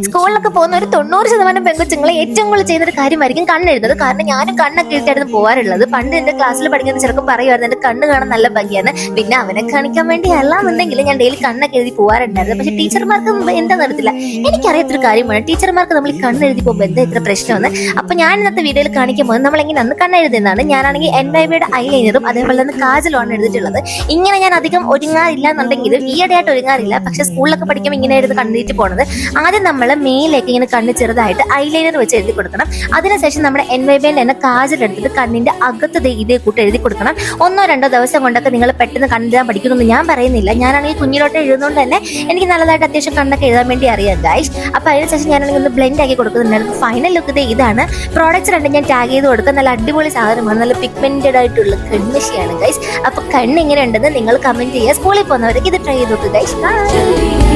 സ്കൂളിലൊക്കെ പോകുന്ന ഒരു 90% പെൺകൊച്ചുങ്ങളെ ഏറ്റവും കൂടുതൽ ചെയ്യുന്ന ഒരു കാര്യമായിരിക്കും കണ്ണെഴുതുന്നത്. കാരണം ഞാനും കണ്ണൊക്കെ എഴുതിയായിരുന്നു പോകാറുള്ളത്. പണ്ട് എന്റെ ക്ലാസ്സിൽ പഠിക്കുന്ന ചെറുപ്പം പറയുമായിരുന്നു എന്റെ കണ്ണ് കാണാൻ നല്ല ഭംഗിയാണ്. പിന്നെ അവനെ കാണിക്കാൻ വേണ്ടി അല്ലാന്നുണ്ടെങ്കിൽ ഞാൻ ഡെയിലി കണ്ണൊക്കെ എഴുതി പോകാറുണ്ടായിരുന്നു. പക്ഷെ ടീച്ചർമാർക്ക് എന്താ നടത്തില്ല. എനിക്കറിയാത്തൊരു കാര്യമാണ് ടീച്ചർമാർക്ക് നമ്മൾ ഈ കണ്ണെഴുതി പോകുമ്പോൾ എന്താ ഇത്ര പ്രശ്നമെന്ന്. അപ്പൊ ഞാൻ ഇന്നത്തെ വീഡിയോയിൽ കാണിക്കാൻ പോകുന്നത് നമ്മളെങ്ങനെ അന്ന് കണ്ണെഴുതുന്നതാണ്. ഞാനാണെങ്കിൽ NYBയുടെ ഐലൈനറും അതേപോലെ തന്നെ കാജലുമാണ് എഴുതിയിട്ടുള്ളത്. ഇങ്ങനെ ഞാൻ അധികം ഒരുങ്ങാറില്ല എന്നുണ്ടെങ്കിലും ഈയിടെയായിട്ട് ഒരുങ്ങാറില്ല. പക്ഷെ സ്കൂളിലൊക്കെ പഠിക്കുമ്പോൾ ഇങ്ങനെയായിരുന്നു കണ്ണെഴുതി പോണത്. ആദ്യം നമ്മൾ മേലേക്ക് ഇങ്ങനെ കണ്ണ് ചെറുതായിട്ട് ഐലൈനർ വെച്ച് എഴുതി കൊടുക്കണം. അതിനുശേഷം നമ്മുടെ NYBയിൽ തന്നെ കാജൽ എടുത്തിട്ട് കണ്ണിന്റെ അകത്ത് ഇതേ കൂട്ട് എഴുതി കൊടുക്കണം. 1-2 ദിവസം കൊണ്ടൊക്കെ നിങ്ങൾ പെട്ടെന്ന് കണ്ണെഴുതാൻ പഠിക്കുമെന്ന് ഞാൻ പറയുന്നില്ല. ഞാനാണെങ്കിൽ കുഞ്ഞിലോട്ട് എഴുതുന്നതുകൊണ്ട് തന്നെ എനിക്ക് നല്ലതായിട്ട് അത്യാവശ്യം കണ്ണൊക്കെ എഴുതാൻ വേണ്ടി അറിയാം ഗൈസ്. അപ്പൊ അതിനുശേഷം ഞാനാണെങ്കിൽ ഒന്ന് ബ്ലെൻഡ് ആക്കി കൊടുക്കുന്നുണ്ടായിരുന്നു. ഫൈനൽ ലുക്ക് ഇതാണ്. പ്രോഡക്റ്റ്സ് രണ്ടും ഞാൻ ടാഗ് ചെയ്ത് കൊടുക്കുക. നല്ല അടിപൊളി സാധനമാണ്. നല്ല പിഗ്മെന്റഡ് ആയിട്ടുള്ള കൺമഷിയാണ് ഗൈസ്. അപ്പൊ കണ്ണ് എങ്ങനെ ഉണ്ടെന്ന് നിങ്ങൾ കമന്റ് ചെയ്യുക. സ്കൂളിൽ പോകുന്നവരൊക്കെ ഇത് ട്രൈ ചെയ്ത് നോക്കുക ഗൈസ്.